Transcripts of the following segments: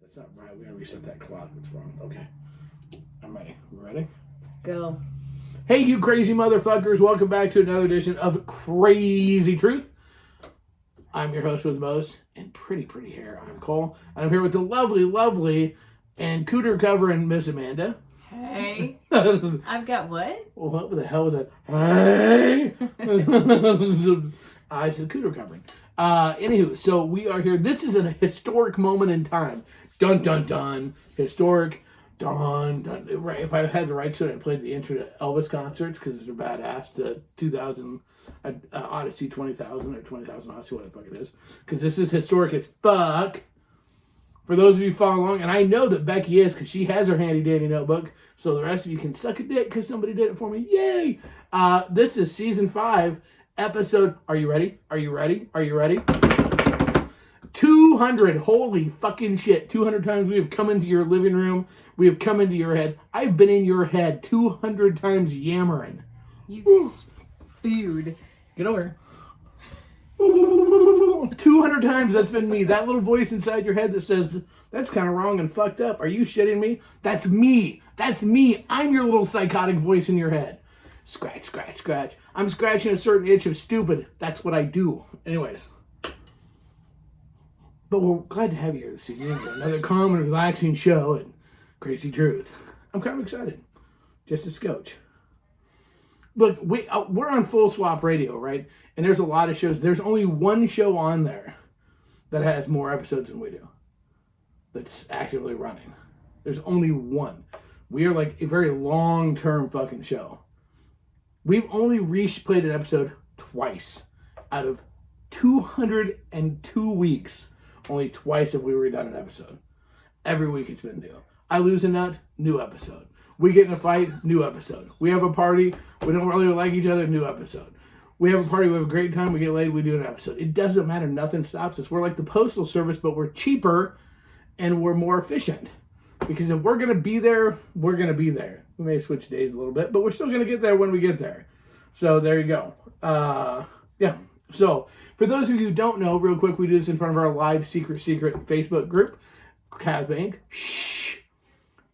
That's not right. We gotta reset that clock. What's wrong? Okay. I'm ready. We ready? Go. Hey, you crazy motherfuckers. Welcome back to another edition of Krazy Truth. I'm your host with the most and pretty hair. I'm Cole. I'm here with the lovely, and cooter covering Miss Amanda. Hey. I've got what? Well, what the hell was that? Hey! I said cooter covering. Anywho, so we are here. This is a historic moment in time. Dun, dun, dun. Historic. Dun, dun. Right. If I had the rights to it, I played the intro to Elvis concerts because they're badass. The 2000 Odyssey 20,000 or 20,000 Odyssey, whatever the fuck it is. Because this is historic as fuck. For those of you following along, and I know that Becky is because she has her handy dandy notebook, so the rest of you can suck a dick because somebody did it for me. Yay! This is season 5, episode. Are you ready? Are you ready? Are you ready? 200. Holy fucking shit. 200 times we have come into your living room. We have come into your head. I've been in your head 200 times yammering. You spewed. Get over here. 200 times that's been me. That little voice inside your head that says, that's kind of wrong and fucked up. Are you shitting me? That's me. That's me. I'm your little psychotic voice in your head. Scratch, scratch, scratch. I'm scratching a certain itch of stupid. That's what I do. Anyways. But we're glad to have you here this evening. Another calm and relaxing show at Krazy Truth. I'm kind of excited. Just a scotch. Look, we're on Full Swap Radio, right? And there's a lot of shows. There's only one show on there that has more episodes than we do. That's actively running. There's only one. We are like a very long-term fucking show. We've only replayed an episode twice out of 202 weeks. Only twice have we redone an episode. Every week it's been new. I lose a nut, new episode. We get in a fight, new episode. We have a party, we don't really like each other, new episode. We have a party, we have a great time, we get laid, we do an episode. It doesn't matter, nothing stops us. We're like the Postal Service, but we're cheaper and we're more efficient. Because if we're going to be there, we're going to be there. We may switch days a little bit, but we're still going to get there when we get there. So there you go. Yeah. So for those of you who don't know, real quick, we do this in front of our live secret Facebook group, Kaz Shh.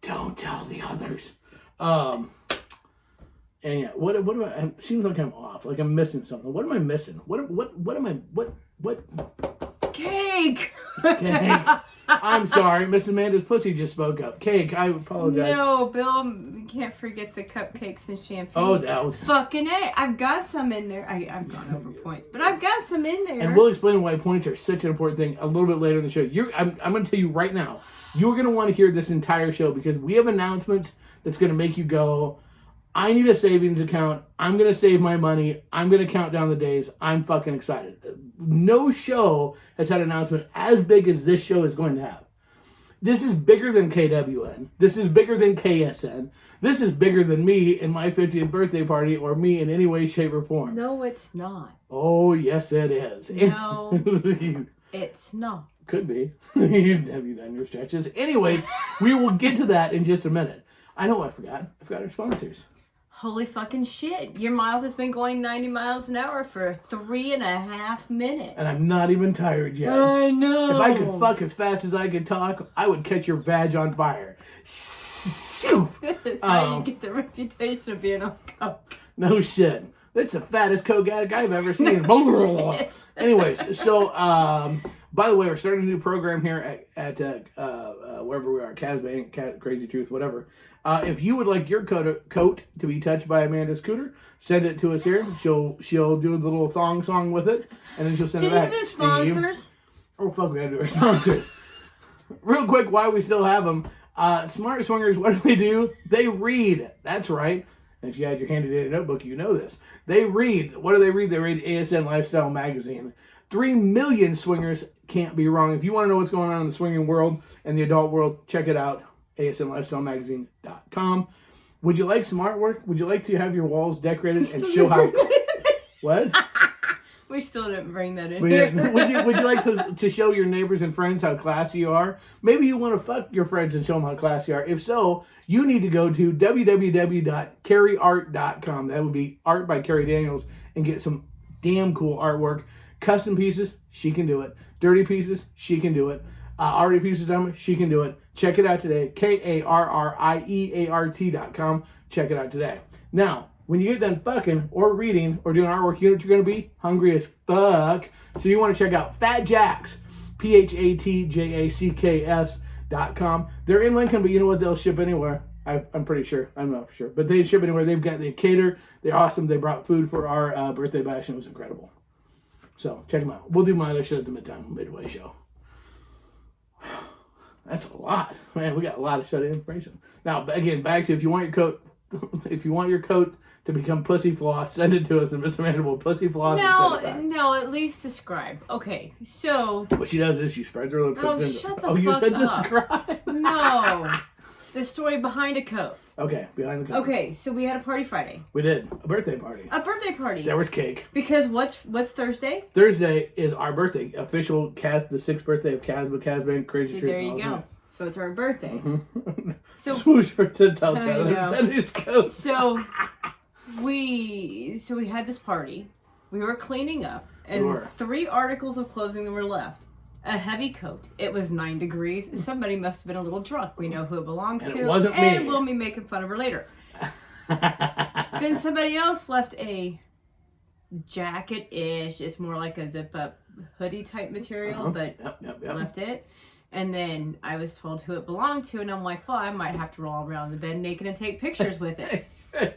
Don't tell the others. And yeah, what do I? It seems like I'm off. Like I'm missing something. What am I missing? What am I? What? Cake. Cake. I'm sorry, Miss Amanda's pussy just spoke up. Cake. I apologize. No, Bill, you can't forget the cupcakes and champagne. Oh, that was fucking A. I've got some in there. I've gone over point, but I've got some in there. And we'll explain why points are such an important thing a little bit later in the show. I'm going to tell you right now. You're going to want to hear this entire show because we have announcements that's going to make you go, I need a savings account. I'm going to save my money. I'm going to count down the days. I'm fucking excited. No show has had an announcement as big as this show is going to have. This is bigger than KWN. This is bigger than KSN. This is bigger than me in my 50th birthday party or me in any way, shape, or form. No, it's not. Oh, yes, it is. No, it's not. Could be. Have you done your stretches? Anyways, we will get to that in just a minute. I know I forgot. I forgot our sponsors. Holy fucking shit. Your mouth has been going 90 miles an hour for 3.5 minutes. And I'm not even tired yet. I know. If I could fuck as fast as I could talk, I would catch your vag on fire. This is how you get the reputation of being on coke. No shit. That's the fattest coke addict I've ever seen. Anyways, so by the way, we're starting a new program here at wherever we are, Casbank, Krazy Truth, whatever. If you would like your coat to be touched by Amanda's cooter, send it to us here. She'll do the little thong song with it, and then she'll send it back. Did you do sponsors? Oh fuck, we gotta do our sponsors. Real quick, while we still have them, Smart Swingers, what do? They read. That's right. If you had your handy dandy notebook, you know this. They read. What do they read? They read ASN Lifestyle Magazine. 3 million swingers can't be wrong. If you want to know what's going on in the swinging world and the adult world, check it out. ASNLifestyleMagazine.com. Would you like some artwork? Would you like to have your walls decorated and show how... What? We still didn't bring that in here. Would you like to show your neighbors and friends how classy you are? Maybe you want to fuck your friends and show them how classy you are. If so, you need to go to www.carryart.com. That would be art by Carrie Daniels, and get some damn cool artwork. Custom pieces, she can do it. Dirty pieces, she can do it. already a piece of dumb, she can do it. Check it out today. KARRIEART.com. Check it out today. Now, when you get done fucking or reading or doing artwork, you know what you're going to be? Hungry as fuck. So you want to check out Fat Jacks, PHATJACKS.com. They're in Lincoln, but you know what? They'll ship anywhere. I'm pretty sure. I'm not for sure. But they ship anywhere. They cater. They're awesome. They brought food for our birthday bash, and it was incredible. So check them out. We'll do my other shit at the Midway show. That's a lot. Man, we got a lot of shit information. Now, again, back to if you want your coat to become pussy floss, send it to us and Miss Amanda will pussy floss and send it back. No, at least describe. Okay, so... What she does is she spreads her lips. Oh, shut the fuck up. Oh, you said describe? No. The story behind a coat. Okay, behind the coat. Okay, so we had a party Friday. We did. A birthday party. A birthday party. There was cake. Because what's Thursday? Thursday is our birthday. Official the 6th birthday of Casbah, Krazy Truth. There you go. So it's our birthday. Mm-hmm. So swoosh for to tell send his coat. So we had this party. We were cleaning up, and 3 articles of clothing that were left. A heavy coat. It was 9 degrees. Somebody must have been a little drunk. We know who it belongs to. It wasn't me. And we'll be making fun of her later. Then somebody else left a jacket-ish. It's more like a zip-up hoodie type material, but left it. And then I was told who it belonged to, and I'm like, well, I might have to roll around the bed naked and take pictures with it.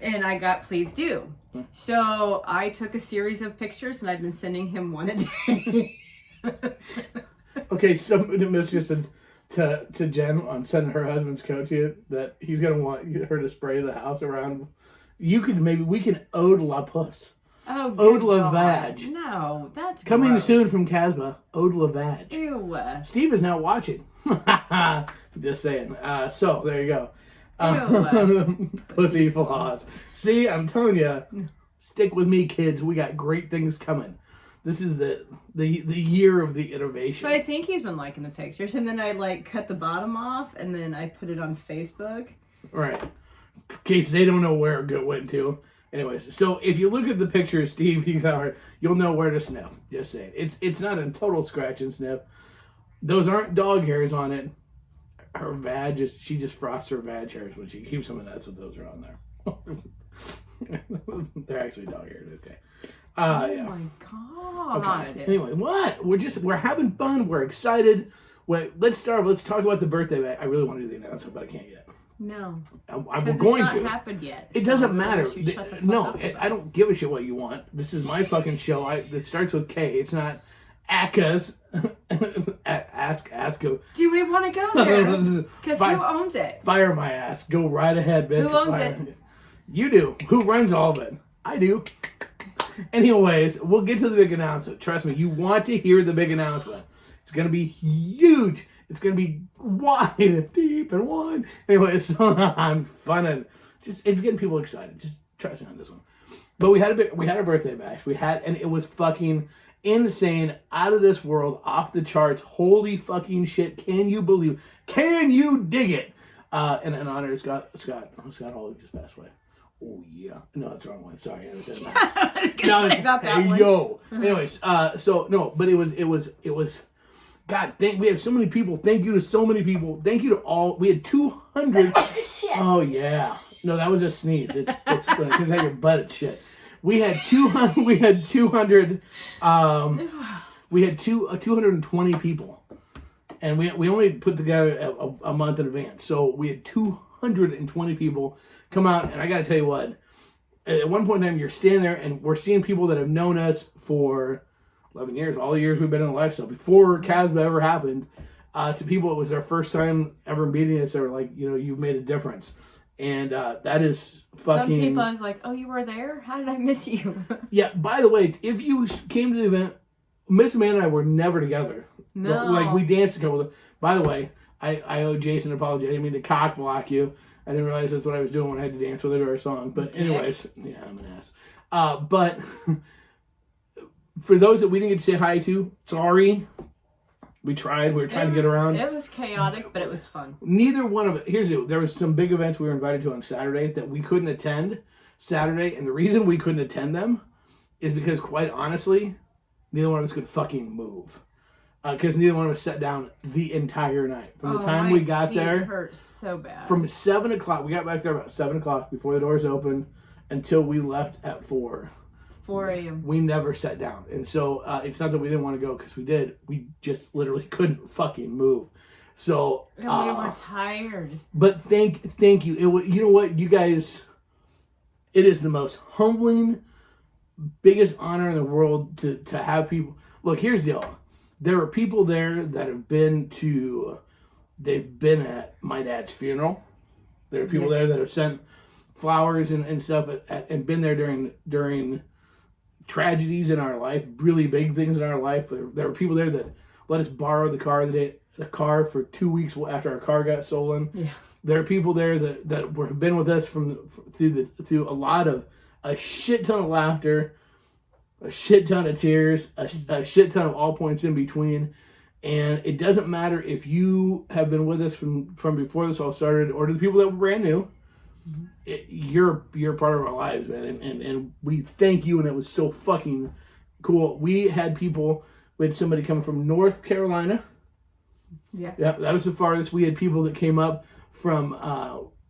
And I got please do. So I took a series of pictures, and I've been sending him one a day. Okay, somebody just said to Jen on sending her husband's coat to you that he's gonna want her to spray the house around. We can ode la puss. Oh, ode la vag. No, that's coming gross. soon from Casbah. Ode la vag. Ew. Steve is now watching. Just saying. So there you go. Pussy floss. See, I'm telling you, stick with me, kids. We got great things coming. This is the year of the innovation. So I think he's been liking the pictures, and then I cut the bottom off, and then I put it on Facebook. Right. In case they don't know where it went to. Anyways, so if you look at the picture of Steve, you'll know where to sniff. Just saying. It's not a total scratch and sniff. Those aren't dog hairs on it. Her vag, she just frosts her vag hairs when she keeps them, and that's what those are on there. They're actually dog hairs, okay. Oh my god. Okay. Anyway, what? We're having fun. We're excited. Wait, let's talk about the birthday. I really want to do the announcement, but I can't yet. No. We're going to. It's not happened yet. It doesn't matter. No, I don't give a shit what you want. This is my fucking show. It starts with K. It's not Aka's. Ask. Do we want to go there? Because who owns it? Fire my ass. Go right ahead, bitch. Who owns it? You do. Who runs all of it? I do. Anyways, we'll get to the big announcement. Trust me, you want to hear the big announcement. It's going to be huge. It's going to be wide and deep and wide. Anyways, I'm funning. It's getting people excited. Just trust me on this one. But we had a birthday bash. And it was fucking insane, out of this world, off the charts. Holy fucking shit. Can you dig it? And in honor of Scott Hawley just passed away. Oh yeah, no, that's the wrong one. Sorry, it doesn't matter. I was gonna say about that one. Yo. Anyways, so no, but it was. God, we have so many people. Thank you to so many people. Thank you to all. We had 200. Shit. Oh yeah. No, that was a sneeze. It's gonna take your butt. It's shit. We had 200. We had 200. We had 220 people, and we only put together a month in advance. So we had 220 people come out, and I got to tell you what. At one point in time, you're standing there, and we're seeing people that have known us for 11 years, all the years we've been in the lifestyle, before Casbah ever happened, to people it was their first time ever meeting us. They were like, you've made a difference. And that is fucking... Some people I was like, oh, you were there? How did I miss you? Yeah, by the way, if you came to the event, Miss Amanda and I were never together. No. Like, we danced a couple of... By the way, I owe Jason an apology. I didn't mean to cock block you. I didn't realize that's what I was doing when I had to dance with her to our song. But anyways, yeah, I'm an ass. But for those that we didn't get to say hi to, sorry. We tried. We were trying to get around. It was chaotic, but it was fun. Neither one of it. There was some big events we were invited to on Saturday that we couldn't attend Saturday. And the reason we couldn't attend them is because, quite honestly, neither one of us could fucking move. because neither one of us sat down the entire night. From the time we got there, hurt so bad. From 7 o'clock, we got back there about 7 o'clock before the doors opened until we left at 4 a.m. We never sat down. And so it's not that we didn't want to go, because we did. We just literally couldn't fucking move. So and we were tired. But thank you. You know what, you guys, it is the most humbling, biggest honor in the world to have people. Look, here's the deal. There are people there that have they've been at my dad's funeral. There are people there that have sent flowers and stuff and been there during tragedies in our life, really big things in our life. There were people there that let us borrow the car for 2 weeks after our car got stolen. Yeah. There are people there that have been with us through a shit ton of laughter, a shit ton of tears, a shit ton of all points in between. And it doesn't matter if you have been with us from before this all started, or to the people that were brand new. You're part of our lives, man, and we thank you. And it was so fucking cool. We had somebody coming from North Carolina. Yeah, that was the farthest. We had people that came up from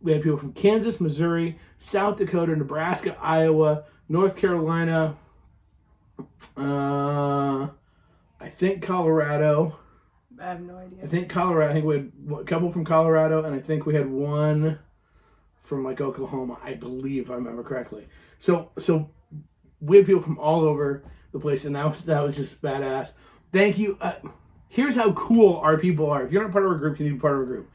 people from Kansas, Missouri, South Dakota, Nebraska, Iowa, North Carolina, I think Colorado. I have no idea. I think we had a couple from Colorado, and I think we had one from like Oklahoma, I believe, if I remember correctly. So we had people from all over the place, and that was just badass. Thank you. Here's how cool our people are. If you're not part of our group, you need to be part of our group.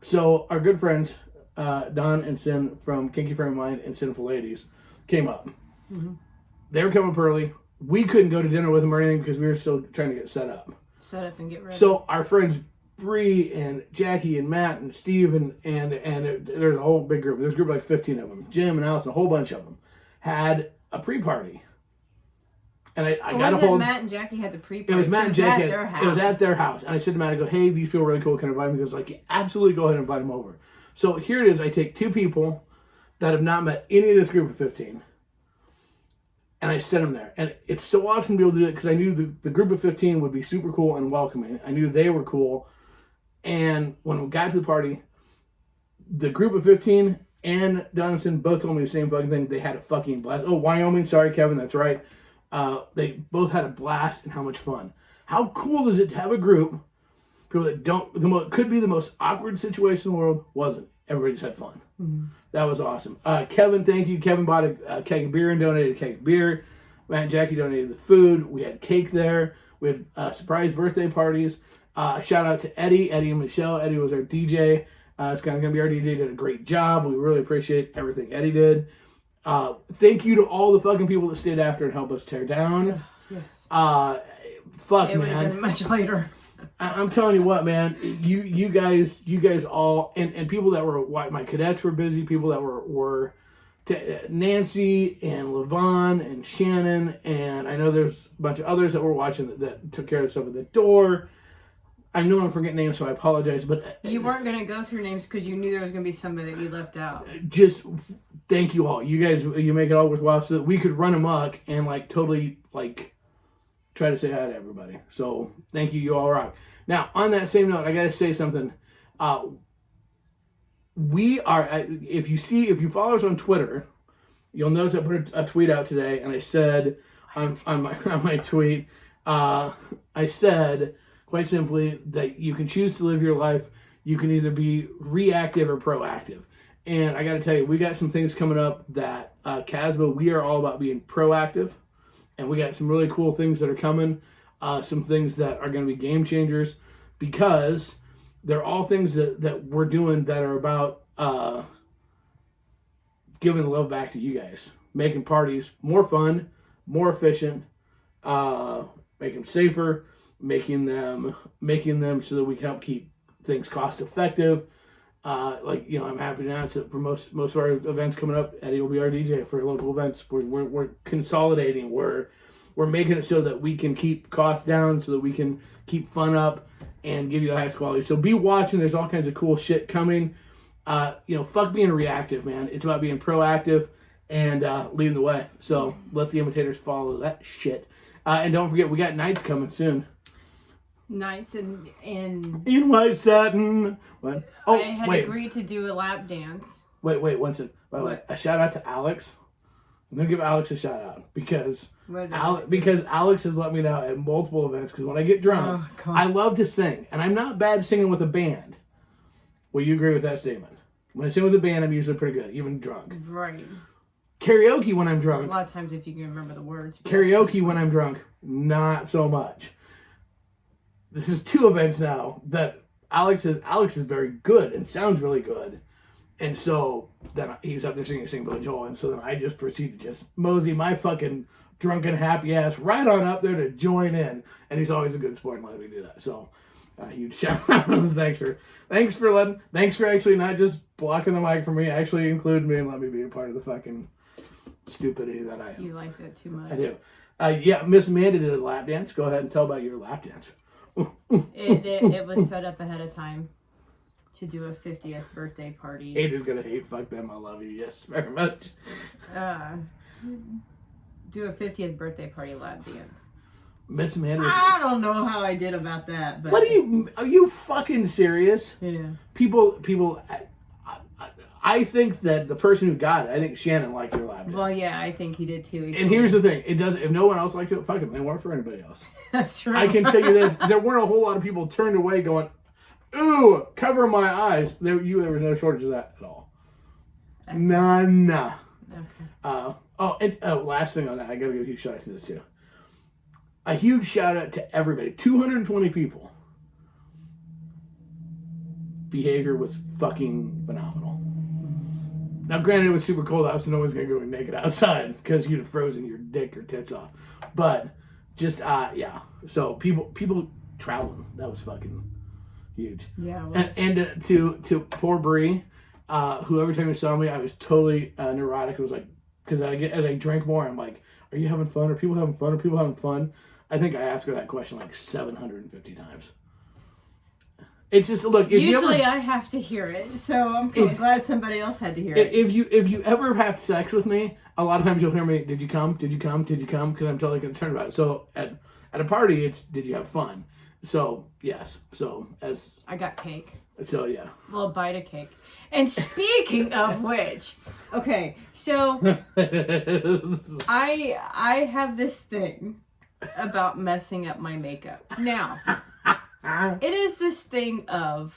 So our good friends, Don and Sin from Kinky Frame Mind and Sinful Ladies, came up. Mm-hmm. They were coming up early. We couldn't go to dinner with them or anything because we were still trying to get set up. Set up and get ready. So our friends Bree and Jackie and Matt and Steve and there's a whole big group. There's a group of like 15 of them. Jim and Alice, a whole bunch of them, had a pre-party. And I got a hold. Matt and Jackie had the pre-party. It was Matt and Jackie. It was at their house. And I said to Matt, I go, hey, these people are really cool. Can I invite them? He goes, like, yeah, absolutely, go ahead and invite them over. So here it is. I take 2 people that have not met any of this group of 15. And I sent them there. And it's so awesome to be able to do it because I knew the group of 15 would be super cool and welcoming. I knew they were cool. And when we got to the party, the group of 15 and Donaldson both told me the same fucking thing. They had a fucking blast. Oh, Wyoming. Sorry, Kevin. That's right. They both had a blast and how much fun. How cool is it to have a group, people that could be the most awkward situation in the world, wasn't. Everybody just had fun. Mm-hmm. That was awesome. Kevin, thank you. Kevin bought a keg of beer and donated a keg of beer. Matt and Jackie donated the food. We had cake there. We had surprise birthday parties. Shout out to Eddie and Michelle. Eddie was our DJ. It's going to be our DJ. Did a great job. We really appreciate everything Eddie did. Thank you to all the fucking people that stayed after and helped us tear down. Yes. Man. It would have been much later. I'm telling you what, man. You guys all and people that were my cadets were busy. People that were Nancy and Levon and Shannon, and I know there's a bunch of others that were watching that took care of stuff at the door. I know I'm forgetting names, so I apologize. But you weren't going to go through names because you knew there was going to be somebody that you left out. Just thank you all. You guys, you make it all worthwhile so that we could run amok and totally try to say hi to everybody. So thank you. You all rock. Now, on that same note, I got to say something. We are, if you follow us on Twitter, you'll notice I put a tweet out today, and I said on my tweet, I said quite simply that you can choose to live your life. You can either be reactive or proactive. And I got to tell you, we got some things coming up that Casbo, we are all about being proactive. And we got some really cool things that are coming. Some things that are going to be game changers because they're all things that we're doing that are about giving love back to you guys. Making parties more fun, more efficient, making them safer, making them so that we can help keep things cost effective. I'm happy to announce that for most of our events coming up, Eddie will be our DJ for local events. We're consolidating. We're making it so that we can keep costs down, so that we can keep fun up and give you the highest quality. So be watching. There's all kinds of cool shit coming. Fuck being reactive, man. It's about being proactive and leading the way. So let the imitators follow that shit. And don't forget, we got nights coming soon. Nice and in white satin. What? Oh, I had agreed to do a lap dance. Wait, one second. By the way, a shout out to Alex. I'm gonna give Alex a shout out because Alex has let me know at multiple events. Because when I get drunk, I love to sing, and I'm not bad singing with a band. Will you agree with that statement? When I sing with a band, I'm usually pretty good, even drunk. Right. Karaoke when I'm drunk. A lot of times, if you can remember the words. Karaoke when I'm drunk, not so much. This is 2 events now that Alex is very good and sounds really good. And so then he's up there singing Billy Joel, and so then I just proceed to just mosey my fucking drunken happy ass right on up there to join in, and he's always a good sport and letting me do that. So huge shout out, thanks for actually not just blocking the mic for me, actually include me and let me be a part of the fucking stupidity that I am. You like that too much. I do. Yeah, Miss Amanda did a lap dance. Go ahead and tell about your lap dance. It was set up ahead of time to do a 50th birthday party. Adrian's gonna hate. Fuck them. I love you. Yes, very much. Do a 50th birthday party lap dance. Miss Amanda. I don't know how I did about that, but what are you fucking serious? Yeah. People. I think that the person who got it, I think Shannon liked your lap dance. Well, yeah, I think he did too. And here's the thing: it doesn't. If no one else liked it, fuck it. They weren't for anybody else. That's true. I can tell you this: there weren't a whole lot of people turned away, going, "Ooh, cover my eyes." There was no shortage of that at all. Okay. None. Okay. Last thing on that, I gotta give a huge shout out to this too. A huge shout out to everybody. 220 people. Behavior was fucking phenomenal. Now, granted, it was super cold out, so no one's gonna go naked outside because you'd have frozen your dick or tits off. But just yeah. So people traveling, that was fucking huge. Yeah. And to poor Bree, who every time you saw me, I was totally neurotic. It was like, because as I drank more, I'm like, are you having fun? Are people having fun? Are people having fun? I think I asked her that question like 750 times. It's just, look. Usually I have to hear it, so I'm glad somebody else had to hear it. If you ever have sex with me, a lot of times you'll hear me, did you come? Did you come? Did you come? Because I'm totally concerned about it. So at a party, it's, did you have fun? So, yes. So, as... I got cake. So, yeah. Well, a bite of cake. And speaking of which, okay, so I have this thing about messing up my makeup. Now, it is this thing of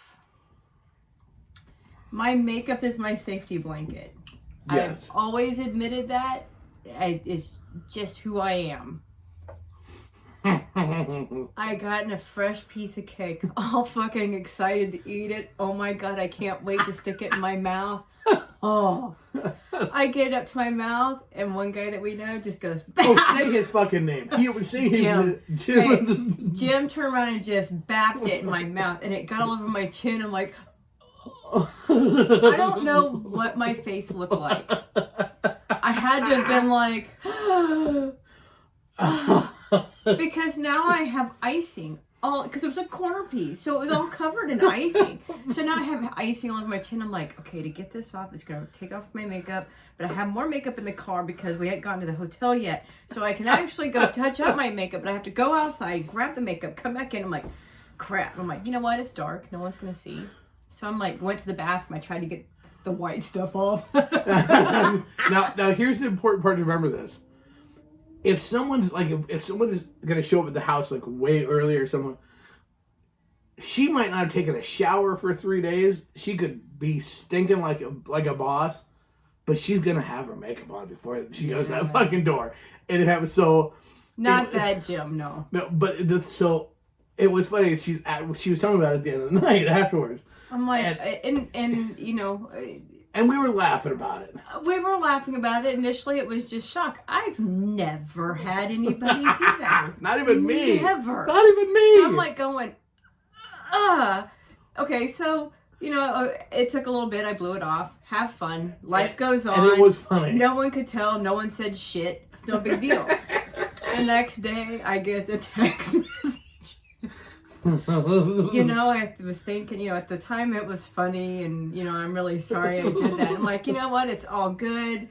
my makeup is my safety blanket. Yes. I've always admitted that. It's just who I am. I gotten a fresh piece of cake, all fucking excited to eat it. Oh my god, I can't wait to stick it in my mouth. Oh, I get it up to my mouth, and one guy that we know just goes, "Bap!" Oh, say his fucking name. He would say Jim. Jim. Jim turned around and just bapped it in my mouth, and it got all over my chin. I'm like, I don't know what my face looked like. I had to have been like, because now I have icing. Because it was a corner piece, so it was all covered in icing. So now I have icing all over my chin. I'm like, okay, to get this off, it's going to take off my makeup. But I have more makeup in the car because we hadn't gotten to the hotel yet. So I can actually go touch up my makeup, but I have to go outside, grab the makeup, come back in. I'm like, crap. I'm like, you know what? It's dark. No one's going to see. So I'm like, went to the bathroom. I tried to get the white stuff off. Now, here's the important part to remember this. If someone's like, if someone is gonna show up at the house like way earlier, she might not have taken a shower for 3 days. She could be stinking like a boss, but she's gonna have her makeup on before she goes to that fucking door. And it happens. So not that, Jim. No. No, but so it was funny. She was telling me about it at the end of the night afterwards. I'm like, and you know. And we were laughing about it. We were laughing about it. Initially, it was just shock. I've never had anybody do that. Not even me. Never. Not even me. So I'm like going, Okay, so, you know, it took a little bit. I blew it off. Have fun. Life goes on. And it was funny. No one could tell. No one said shit. It's no big deal. The next day, I get the text message. You know, I was thinking, you know, at the time it was funny, and, you know, I'm really sorry I did that. I'm like, you know what, it's all good.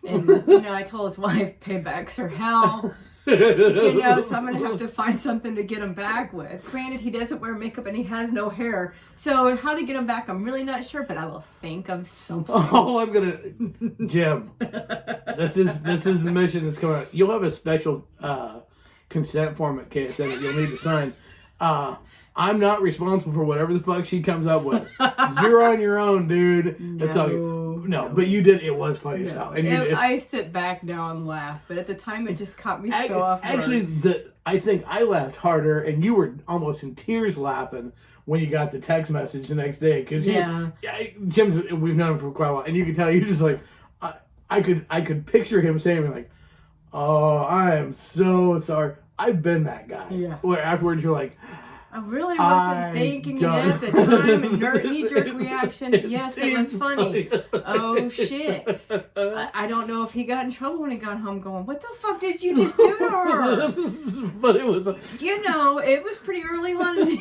And, you know, I told his wife, payback's her hell. You know, so I'm going to have to find something to get him back with. Granted, he doesn't wear makeup and he has no hair. So how to get him back, I'm really not sure, but I will think of something. Oh, I'm going to... Jim, this is the mission that's coming out. You'll have a special consent form at KSN that you'll need to sign. I'm not responsible for whatever the fuck she comes up with. You're on your own, dude. That's all you... No, but you did. It was funny as hell. And I sit back now and laugh, but at the time it just caught me so off guard. Actually, I think I laughed harder, and you were almost in tears laughing when you got the text message the next day. Because Jim's, we've known him for quite a while, and you could tell he was just like, I could picture him saying like, "Oh, I am so sorry." I've been that guy. Yeah. Where afterwards you're like, I really wasn't thinking it at the time. A knee-jerk reaction. Yes, it was funny. Oh, shit. I don't know if he got in trouble when he got home going, what the fuck did you just do to her? But it was... You know, it was pretty early on.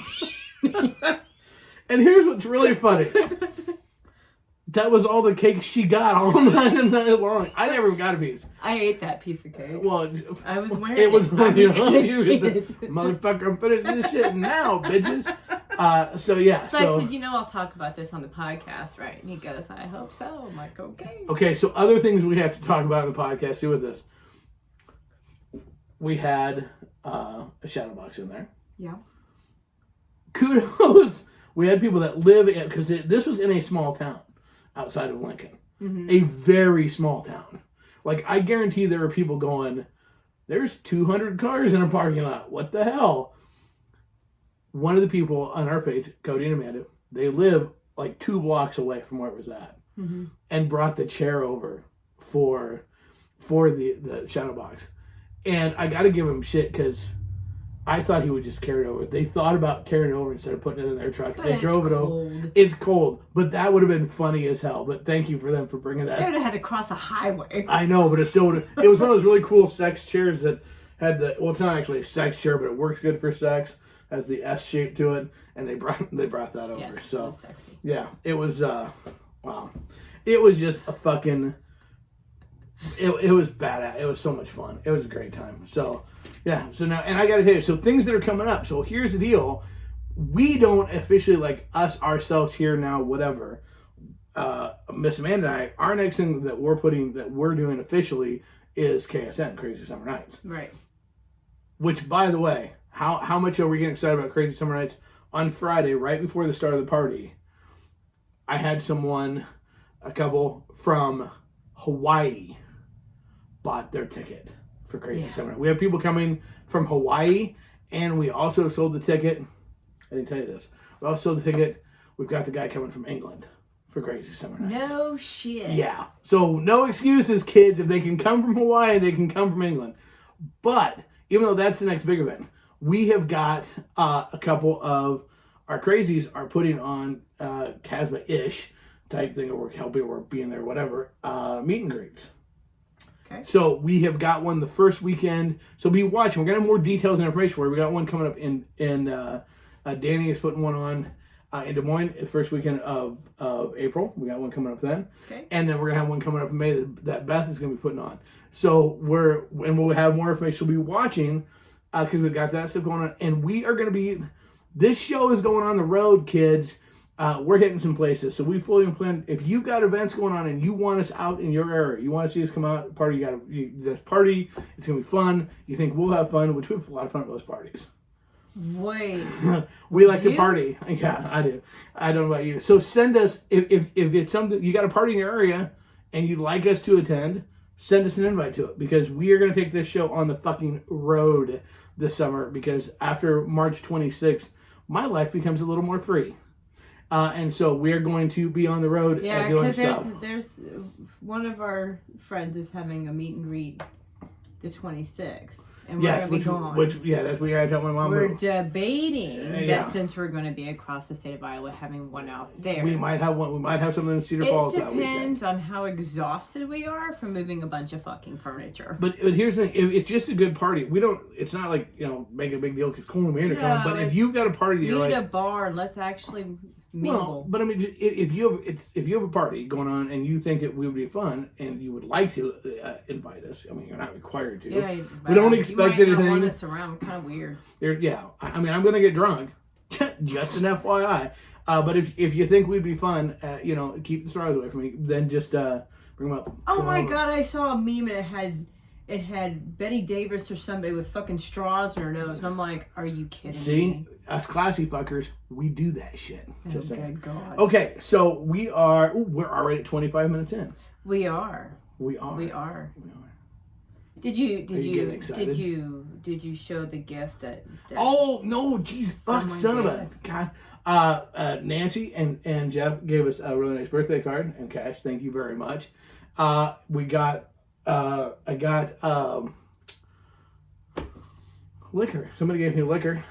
And here's what's really funny. That was all the cake she got all night and night long. I never got a piece. I ate that piece of cake. Well, I was wearing it. Was on you. Motherfucker, I'm finishing this shit now, bitches. So I said, I'll talk about this on the podcast, right? And he goes, I hope so. I'm like, okay. Okay, so other things we have to talk about on the podcast, see with this. We had a shadow box in there. Yeah. Kudos. We had people that live in, because this was in a small town outside of Lincoln. Mm-hmm. A very small town. Like, I guarantee there are people going, there's 200 cars in a parking lot. What the hell? One of the people on our page, Cody and Amanda, they live like 2 blocks away from where it was at. Mm-hmm. And brought the chair over for the shadow box. And I got to give him shit because I thought he would just carry it over. They thought about carrying it over instead of putting it in their truck. They drove it over. It's cold, but that would have been funny as hell. But thank you for them for bringing that. They would have had to cross a highway. I know, but it still would have. It was one of those really cool sex chairs that had the. Well, it's not actually a sex chair, but it works good for sex. Has the S shape to it, and they brought that over. Yes, so it was sexy. Yeah, it was. Wow, it was just a fucking. It was badass. It was so much fun. It was a great time. So. Yeah, so now, and I gotta tell you, so things that are coming up. So here's the deal. We don't officially, like, us, ourselves here now, whatever. Miss Amanda and I, our next thing that we're doing officially is KSN, Crazy Summer Nights. Right. Which, by the way, how much are we getting excited about Crazy Summer Nights? On Friday, right before the start of the party, I had a couple from Hawaii bought their ticket for Crazy Summer. We have people coming from Hawaii, and we also sold the ticket. I didn't tell you this. We also sold the ticket. We've got the guy coming from England for Crazy Summer Nights. No shit. Yeah. So no excuses, kids. If they can come from Hawaii, they can come from England. But even though that's the next big event, we have got a couple of our crazies are putting on Casbah-ish type thing, or helping, or being there, whatever, meet and greets. Okay. So we have got one the first weekend. So be watching. We're going to have more details and information for you. We got one coming up in Danny is putting one on in Des Moines the first weekend of April. We got one coming up then. Okay. And then we're going to have one coming up in May that Beth is going to be putting on. So we'll have more information. We'll be watching because we've got that stuff going on. And we are going to be, this show is going on the road, kids. We're hitting some places, so we fully plan. If you've got events going on and you want us out in your area, you want to see us come out, party, this party, it's going to be fun. You think we'll have fun, which we have a lot of fun at those parties. Wait. We like to party. Yeah, I do. I don't know about you. So send us, if it's something, you got a party in your area and you'd like us to attend, send us an invite to it, because we are going to take this show on the fucking road this summer, because after March 26th, my life becomes a little more free. And so we're going to be on the road doing stuff. Yeah, because there's one of our friends is having a meet and greet the 26th. And we're going to be gone. That's what I tell my mom. We're debating that since we're going to be across the state of Iowa, having one out there. We might have one. We might have something in Cedar Falls that weekend. It depends on how exhausted we are from moving a bunch of fucking furniture. But here's the thing. It's just a good party. It's not like, make a big deal because Cole and Amanda come. But if you've got a party, we need a barn. Let's actually... mingle. Well, but I mean, if you have a party going on and you think it would be fun and you would like to invite us, I mean, you're not required to. Yeah, we don't expect anything. You might not want us around. Kind of weird. Yeah, I mean, I'm gonna get drunk, just an FYI. But if you think we'd be fun, keep the stars away from me. Then just bring them up. Oh my God! I saw a meme and it had Betty Davis or somebody with fucking straws in her nose, and I'm like, are you kidding me? See, us classy fuckers, we do that shit. Just saying. Good God. Okay, so we're already at 25 minutes in. We are. Did you show the gift that oh no, jeez, fuck, son of a God. Nancy and Jeff gave us a really nice birthday card and cash. Thank you very much. I got liquor. Somebody gave me liquor.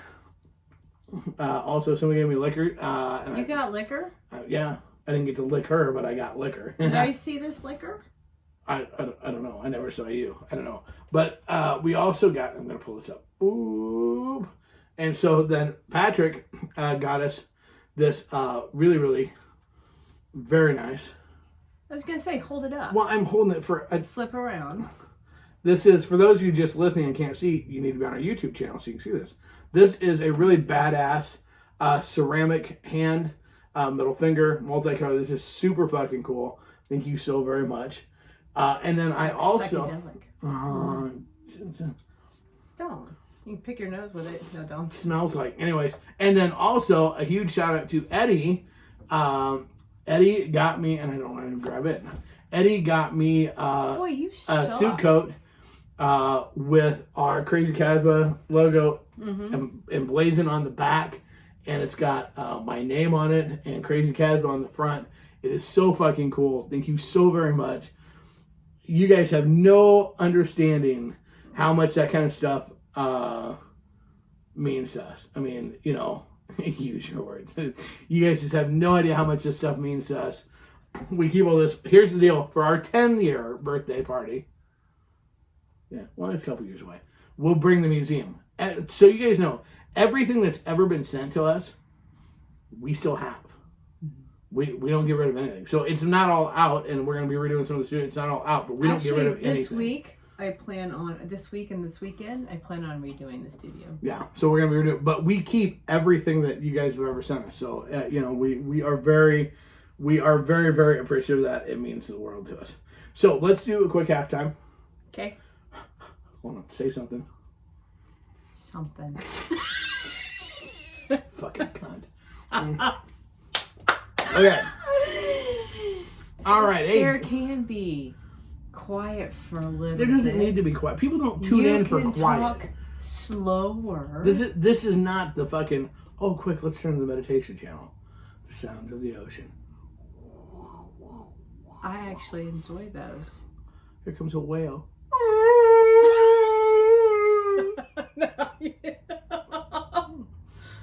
Also, somebody gave me liquor. And you got liquor? Yeah, I didn't get to lick her, but I got liquor. Did I see this liquor? I don't know. I never saw you. I don't know. But we also got, I'm going to pull this up. Ooh. And so then Patrick got us this really, really very nice. I was going to say, hold it up. Well, I'm holding it for a flip around. This is, for those of you just listening and can't see, you need to be on our YouTube channel so you can see this. This is a really badass ceramic hand, middle finger, multicolor. This is super fucking cool. Thank you so very much. And then I also... Psychedelic. Don't. You can pick your nose with it. No, don't. Smells like. Anyways. And then also a huge shout out to Eddie. Eddie got me, and I don't want to grab it. Eddie got me a suit coat with our Crazy Casbah logo emblazoned on the back. And it's got my name on it and Crazy Casbah on the front. It is so fucking cool. Thank you so very much. You guys have no understanding how much that kind of stuff means to us. I mean, use your words. You guys just have no idea how much this stuff means to us. We keep all this. Here's the deal. For our 10-year birthday party, yeah, well, it's a couple years away, we'll bring the museum. So you guys know, everything that's ever been sent to us, we still have. We don't get rid of anything. So it's not all out, and we're going to be redoing some of the studio. It's not all out, but we don't get rid of anything. This week and this weekend, I plan on redoing the studio. Yeah, so we're going to be redoing, but we keep everything that you guys have ever sent us. So, we are very, very appreciative of that. It means the world to us. So let's do a quick halftime. Okay. Hold on, say something. Something. Fucking cunt. Okay. All right. Hey. There can be quiet for a little bit. There doesn't need to be quiet. People don't tune in for quiet. Talk slower. This is not the fucking, oh, quick, let's turn to the meditation channel. The sounds of the ocean. I actually enjoy those. Here comes a whale.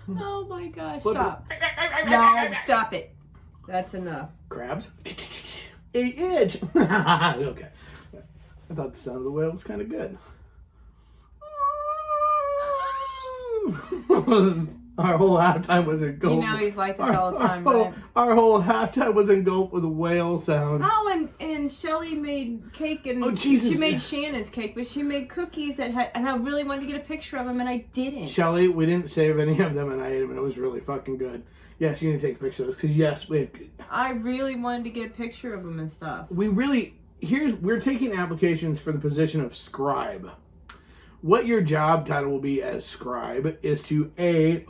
Oh my gosh, stop. No, stop it. That's enough. Crabs? 8-inch. Okay. I thought the sound of the whale was kind of good. Our whole halftime was in gulp. He's like this all the time, right? Our whole halftime was in gulp with a whale sound. Oh, and Shelly made cake, and Jesus. She made Shannon's cake, but she made cookies and I really wanted to get a picture of them, and I didn't. Shelly, we didn't save any of them, and I ate them, and it was really fucking good. Yes, you need to take a picture of those, because yes, I really wanted to get a picture of them and stuff. We're taking applications for the position of scribe. What your job title will be as scribe is to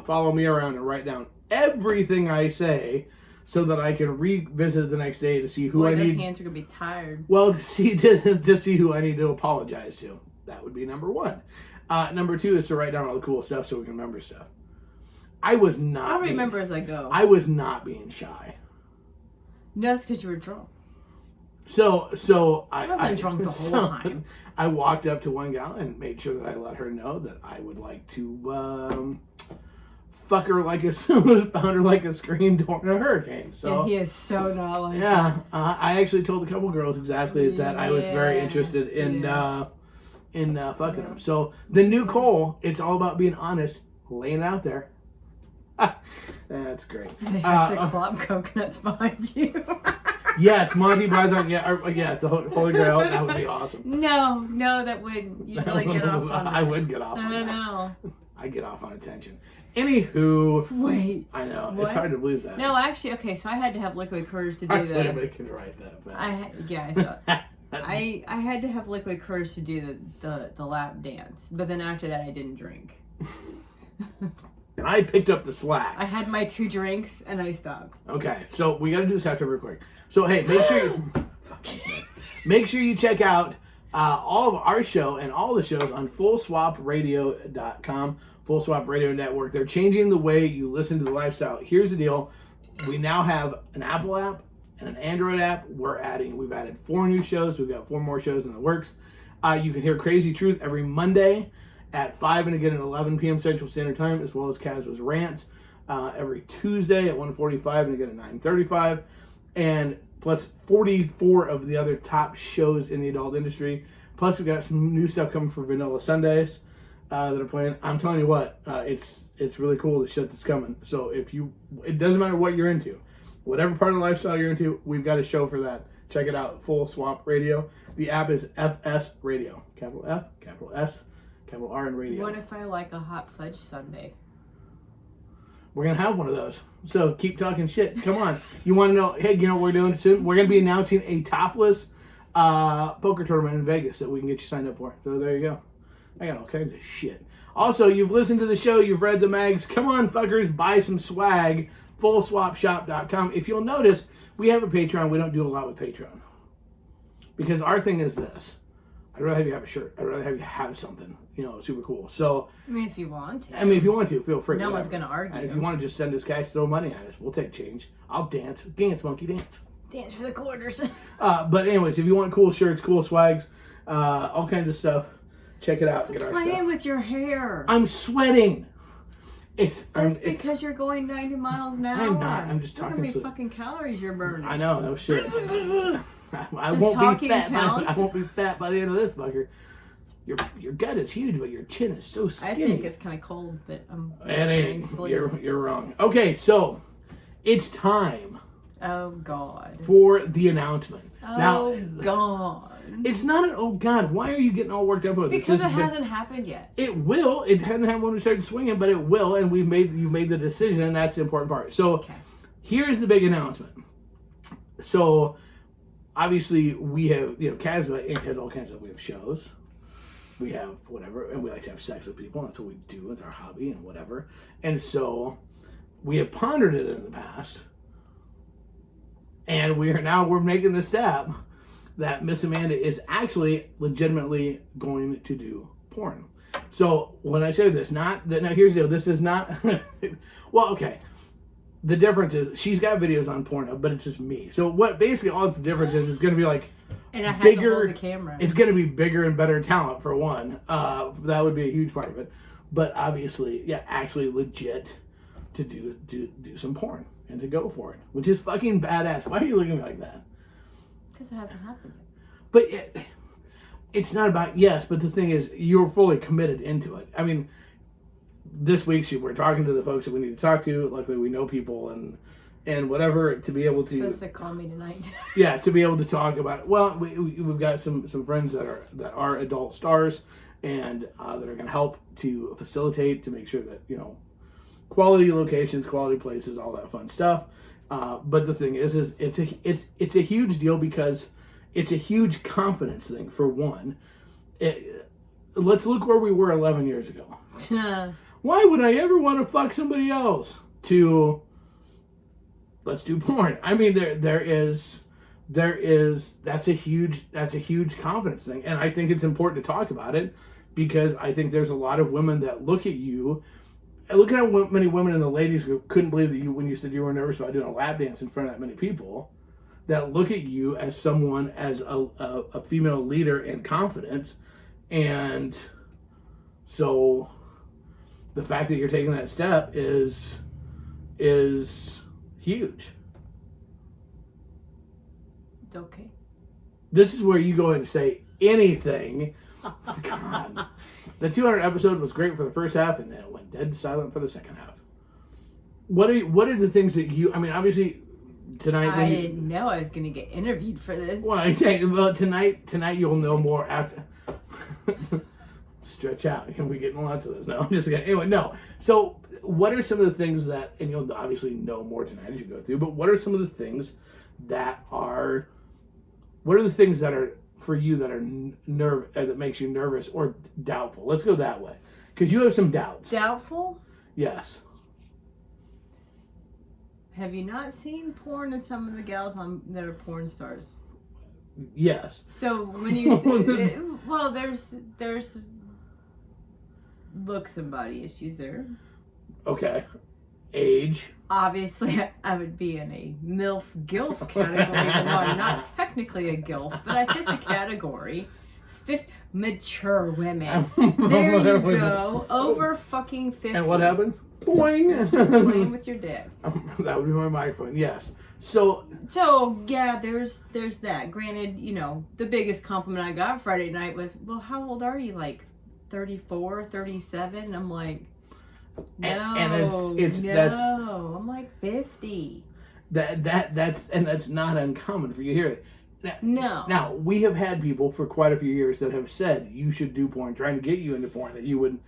follow me around and write down everything I say so that I can revisit it the next day to see who I need. Your hands are gonna be tired. Well, to see who I need to apologize to. That would be number one. Number two is to write down all the cool stuff so we can remember stuff. I'll remember as I go. I was not being shy. No, it's because you were drunk. So I wasn't drunk the whole time. I walked up to one gal and made sure that I let her know that I would like to fuck her like pound her like a scream during a hurricane. So and he is so not like that. I actually told a couple girls exactly that I was very interested in fucking them. So the new Cole, it's all about being honest, laying it out there. That's great. They have to clop coconuts behind you. Yes, Monty Python. Yeah, the Holy Grail. That would be awesome. No, that would you'd really get off on. I would get off on that. I don't know. I get off on attention. Anywho, wait. I know what? it's hard to believe that. No, actually, okay. So I had to have liquid courage to do that. Anybody can write that fast. I had to have liquid courage to do the lap dance, but then after that I didn't drink. And I picked up the slack. I had my 2 drinks and I stopped. Okay, so we got to do this after real quick. So hey, make sure you check out all of our show and all the shows on FullSwapRadio.com, Full Swap Radio Network. They're changing the way you listen to the lifestyle. Here's the deal: we now have an Apple app and an Android app. We've added 4 new shows. We've got 4 more shows in the works. You can hear Krazy Truth every Monday at 5 and again at 11 p.m. Central Standard Time, as well as Kazma's Rants every Tuesday at 1:45 and again at 9:35, and plus 44 of the other top shows in the adult industry. Plus, we've got some new stuff coming for Vanilla Sundays that are playing. I'm telling you what, it's really cool, the shit that's coming. So it doesn't matter what you're into, whatever part of the lifestyle you're into, we've got a show for that. Check it out, Full Swap Radio. The app is FS Radio, capital F, capital S, capital R, and Radio. What if I like a hot fudge sundae? We're going to have one of those. So keep talking shit. Come on. You want to know, hey, you know what we're doing soon? We're going to be announcing a topless poker tournament in Vegas that we can get you signed up for. So there you go. I got all kinds of shit. Also, you've listened to the show. You've read the mags. Come on, fuckers. Buy some swag. FullSwapShop.com. If you'll notice, we have a Patreon. We don't do a lot with Patreon. Because our thing is this. I'd rather have you have a shirt. I'd rather have you have something, super cool. So, I mean, if you want to. Feel free. No one's going to argue. If you want to just send us cash, throw money at us. We'll take change. I'll dance. Dance, monkey, dance. Dance for the quarters. But anyways, if you want cool shirts, cool swags, all kinds of stuff, check it out. Get our stuff. Playing with your hair. I'm sweating. That's because you're going 90 miles an hour. I'm not. I'm just talking. Look how many fucking calories you're burning. I know. No shit. I won't be fat. I won't be fat by the end of this, fucker. Your gut is huge, but your chin is so skinny. I think it's kind of cold, but I'm. It ain't. You're wrong. Okay, so it's time. Oh God. For the announcement. Oh God. It's not an oh God. Why are you getting all worked up about this? Because it hasn't happened yet. It will. It hasn't happened when we started swinging, but it will, and you've made the decision, and that's the important part. So here's the big announcement. So obviously we have, Kazma Inc. has all kinds of, we have shows. We have whatever, and we like to have sex with people. That's what we do. It's our hobby and whatever. And so we have pondered it in the past. And we're making the step that Miss Amanda is actually legitimately going to do porn. So when I say this, now here's the deal. This is not, well, okay. The difference is she's got videos on Pornhub, but it's just me. So what basically all the difference is going to be like and I have bigger, to hold the camera. It's going to be bigger and better talent for one. That would be a huge part of it. But obviously, actually legit to do some porn and to go for it, which is fucking badass. Why are you looking at me like that? Because it hasn't happened yet. But it's not about but the thing is, you're fully committed into it. I mean, this week we're talking to the folks that we need to talk to. Luckily, we know people and whatever to be able to. You're supposed to call me tonight. Yeah, to be able to talk about it. Well, we've got some friends that are adult stars and that are going to help to facilitate to make sure that quality locations, quality places, all that fun stuff. But the thing is it's a huge deal because it's a huge confidence thing for one. Let's look where we were 11 years ago. Why would I ever want to fuck somebody else? To let's do porn. I mean, there is that's a huge confidence thing, and I think it's important to talk about it because I think there's a lot of women that look at you. Look at how many women in the ladies group couldn't believe that when you said you were nervous about doing a lap dance in front of that many people, that look at you as someone, as a female leader in confidence. And so the fact that you're taking that step is huge. It's okay. This is where you go and say anything. God. The 200 episode was great for the first half, and then it went dead silent for the second half. What are the things that you? I mean, obviously tonight. I didn't know I was going to get interviewed for this. Well, tonight you'll know more after. Stretch out. Can we get lots of this? No, I'm just kidding. Anyway, no. So, what are some of the things that, and you'll obviously know more tonight as you go through, but what are some of the things that are, what are the things that are for you that are that makes you nervous or doubtful? Let's go that way. Because you have some doubts. Doubtful? Yes. Have you not seen porn of some of the gals that are porn stars? Yes. So when you see, well, there's looks and body issues there. Okay. Age. Obviously, I would be in a MILF GILF category, even though I'm not technically a GILF, but I fit the category. Mature women. There you go. Over fucking 50. And what happened? Boing. Playing with your dick. That would be my microphone. Yes. So yeah, there's that. Granted, the biggest compliment I got Friday night was, well, how old are you? Like 34, 37? I'm like, no, and it's I'm like 50. That's not uncommon for you to hear it. No. Now, we have had people for quite a few years that have said you should do porn, trying to get you into porn, that you would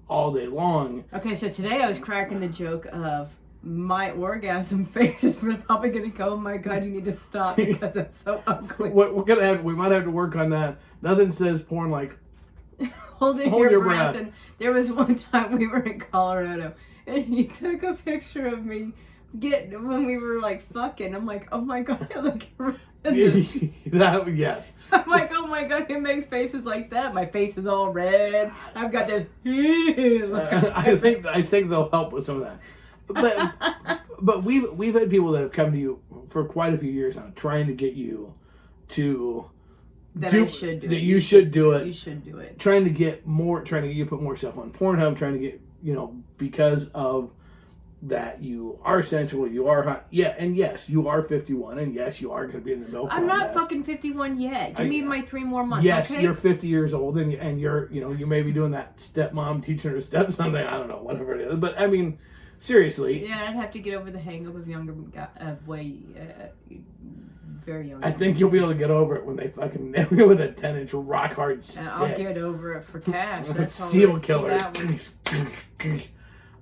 all day long. Okay, so today I was cracking the joke of my orgasm face is probably going to go, oh my God, you need to stop because it's so ugly. We might have to work on that. Nothing says porn like holding your breath. And there was one time we were in Colorado and he took a picture of me when we were like fucking. I'm like, oh my God, I look yes. I'm like, oh my God, it makes faces like that. My face is all red. I've got this. I think they'll help with some of that. But we've had people that have come to you for quite a few years now, trying to get you to you should do it. You should do it. Trying to get you to put more stuff on Pornhub. Trying to get because of that you are sensual, you are hot. Yeah, and yes, you are 51, and yes, you are going to be in the middle. I'm not fucking 51 yet. Give me my 3 more months, yes, okay? You're 50 years old, and you're, you may be doing that stepmom teaching her stepson thing. I don't know, whatever it is. But, I mean, seriously. Yeah, I'd have to get over the hang of younger, very young. I think you'll be able to get over it when they fucking nail you with a 10-inch rock hard stick. I'll get over it for cash. That's all Seal killer.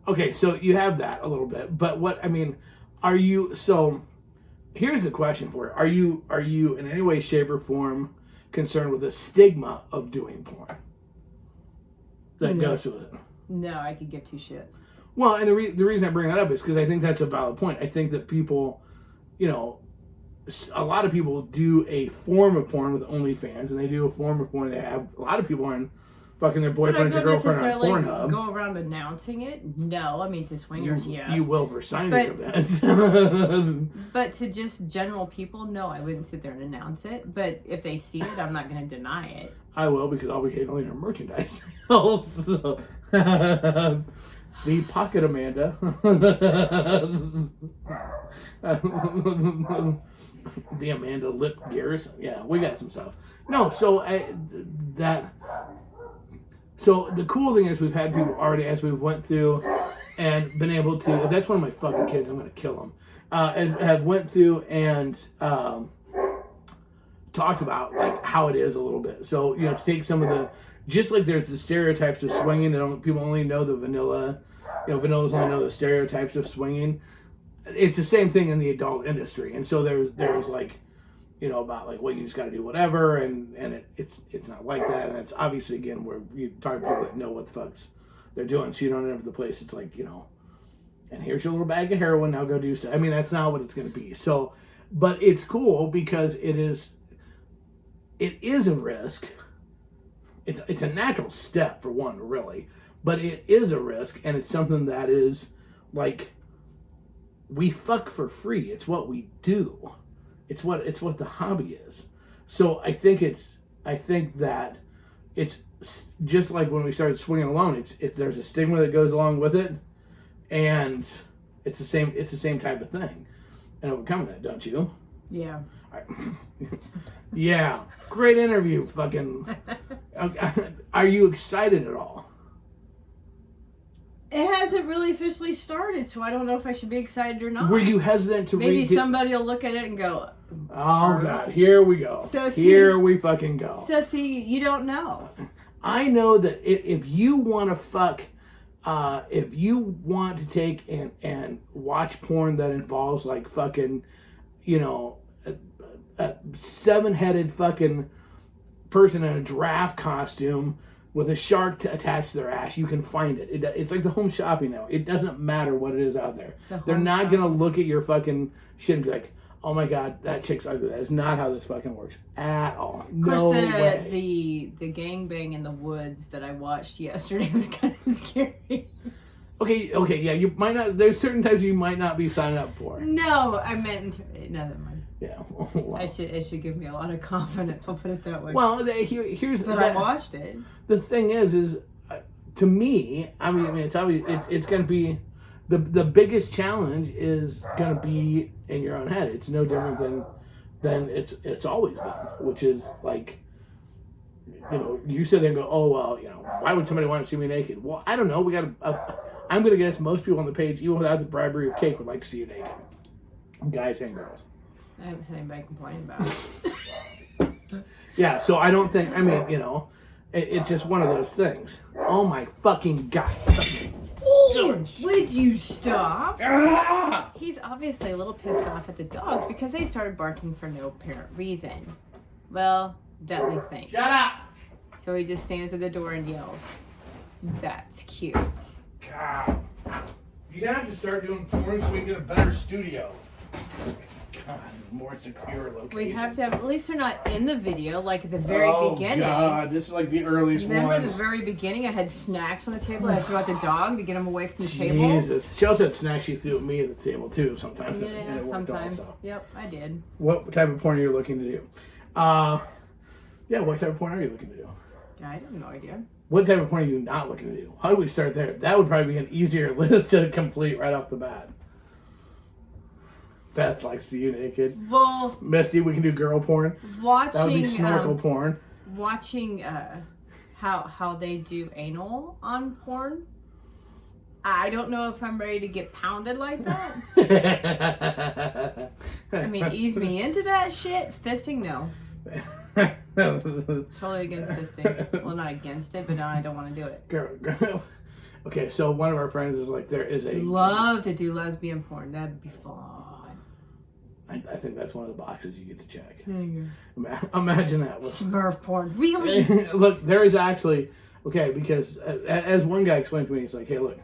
Okay, so you have that a little bit, but are you? So, here's the question for you: Are you in any way, shape, or form concerned with the stigma of doing porn that goes with it? No, I could give 2 shits. Well, and the reason I bring that up is because I think that's a valid point. I think that people, a lot of people do a form of porn with OnlyFans, and they do a form of porn. They have a lot of people on. Fucking their boyfriends or girlfriend on Pornhub. Go around announcing it? No, I mean to swingers, yes. You will for signing events. But to just general people, no, I wouldn't sit there and announce it. But if they see it, I'm not going to deny it. I will, because I'll be handling our merchandise. Also, the Pocket Amanda. The Amanda Lip Gears. Yeah, we got some stuff. No, so So the cool thing is we've had people already, as we went through and been able to, if that's one of my fucking kids, I'm going to kill them, have went through and talked about like how it is a little bit. So, to take some of the, just like there's the stereotypes of swinging, people only know the vanilla, vanillas only know the stereotypes of swinging. It's the same thing in the adult industry. And so there's like, about like, well, you just got to do whatever, and it's not like that, and it's obviously, again, where you talk to people that know what the fucks they're doing, so you don't end up at the place. It's like, and here's your little bag of heroin, now go do stuff. I mean, that's not what it's going to be. So, but it's cool because it is a risk. It's a natural step for one, really, but it is a risk, and it's something that is like, we fuck for free. It's what we do. It's what the hobby is. So I think that it's just like when we started swinging alone. There's a stigma that goes along with it, and it's the same type of thing. And overcome that, don't you? Yeah. Yeah. Great interview. Fucking. Are you excited at all? It hasn't really officially started, so I don't know if I should be excited or not. Were you hesitant to Maybe somebody will look at it and go, oh, God, here we go. So here we fucking go. So, see, you don't know. I know that if you want to fuck, if you want to take and watch porn that involves, like, fucking, you know, a seven-headed fucking person in a giraffe costume with a shark attached to their ass, you can find it. It's like the home shopping now. It doesn't matter what it is out there. They're not going to look at your fucking shit and be like, oh my God, that chick's ugly. That is not how this fucking works at all. Of course, the gangbang in the woods that I watched yesterday was kind of scary. Okay, yeah, you might not, there's certain types you might not be signing up for. No, I meant, never mind. Yeah. Well, it should give me a lot of confidence, we'll put it that way. Well, here's... But I watched it. The thing is to me, I mean, it's obvious, it's going to be, the biggest challenge is going to be in your own head. It's no different than it's always been, which is like, you know, you sit there and go, oh, well, you know, why would somebody want to see me naked? Well, I don't know. We got I'm going to guess most people on the page, even without the bribery of cake, would like to see you naked. Guys and girls. I haven't had anybody complain about it. Yeah, so I don't think, I mean, you know, it's just one of those things. Oh my fucking God. Would you stop? Ah! He's obviously a little pissed off at the dogs because they started barking for no apparent reason. Well, that we think. Shut up! So he just stands at the door and yells. That's cute. God. You have to start doing porn so we can get a better studio. God, more secure location. We have to have, at least they're not in the video, like at the very beginning. Oh, God, this is like the earliest Remember ones. the very beginning? I had snacks on the table. I threw out the dog to get him away from the table. Jesus. She also had snacks she threw at me at the table, too, sometimes. Yeah, and it sometimes. Also. Yep, I did. What type of porn are you looking to do? Yeah, what type of porn are you looking to do? I have no idea. What type of porn are you not looking to do? How do we start there? That would probably be an easier list to complete right off the bat. Beth likes to you naked. Well, Misty, we can do girl porn. Watching That would be snorkel porn. Watching how they do anal on porn. I don't know if I'm ready to get pounded like that. I mean, ease me into that shit. Fisting, no. Totally against fisting. Well, not against it, but no, I don't want to do it. Girl. Okay, so one of our friends is like, there is a... Love to do lesbian porn. That'd be fun. I think that's one of the boxes you get to check. Mm-hmm. Imagine that. Smurf porn. Really? Look, there is actually... Okay, because as one guy explained to me, he's like, hey, look,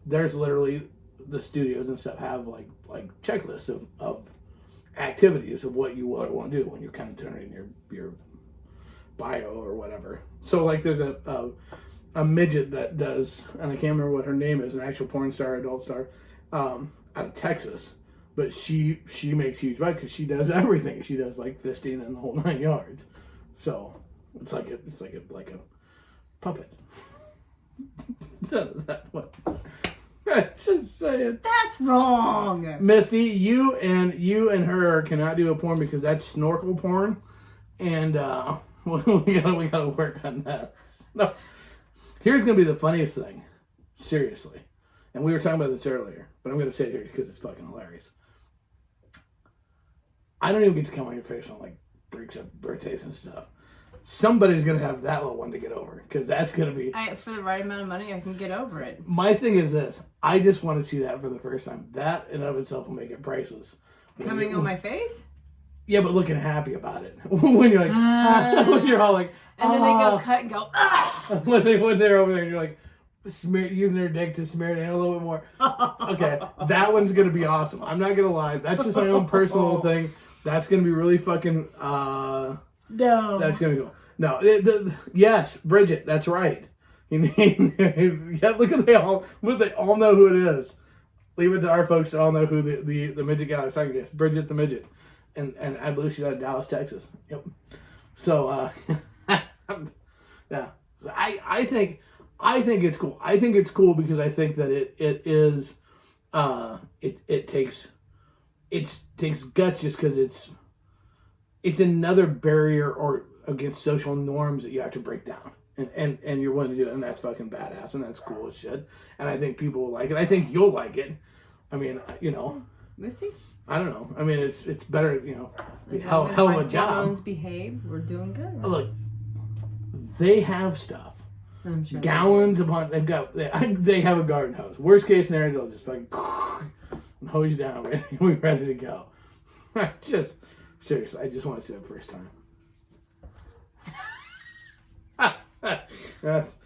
there's literally... The studios and stuff have like checklists of activities of what you want to do when you're kind of turning your bio or whatever. So like there's a midget that does, and I can't remember what her name is, an actual porn star, adult star, out of Texas. But she makes huge money because she does everything. She does like fisting and the whole 9 yards. So it's like a puppet. That what? Just saying. That's wrong. Misty, you and her cannot do a porn because that's snorkel porn, and we gotta work on that. No, here's gonna be the funniest thing, seriously, and we were talking about this earlier, but I'm gonna say it here because it's fucking hilarious. I don't even get to come on your face on like breaks up birthdays and stuff. Somebody's gonna have that little one to get over because that's gonna be. For the right amount of money, I can get over it. My thing is this: I just want to see that for the first time. That in and of itself will make it priceless. Coming on my face? Yeah, but looking happy about it when you're like, when you're all like, and then they go cut and go, ah! when they're over there and you're like, using their dick to smear it in a little bit more. Okay, that one's gonna be awesome. I'm not gonna lie. That's just my own personal thing. That's gonna be really fucking. No. That's gonna go. No. Yes, Bridget. That's right. Yeah, look at they all know who it is. Leave it to our folks to all know who the midget guy I was talking to. Bridget the midget, and I believe she's out of Dallas, Texas. Yep. So yeah. So I think it's cool. I think it's cool because I think that it takes guts just because it's another barrier or against social norms that you have to break down. and you're willing to do it, and that's fucking badass, and that's cool as shit. And I think people will like it. I think you'll like it. I mean, you know. We'll see. I don't know. I mean, it's better, you know. Hell of a job. Hormones behave. We're doing good. Look, they have stuff. I'm sure Gallons upon they have a garden hose. Worst case scenario, they'll just fucking hose you down. We're ready to go. Just seriously, I just want to see that first time.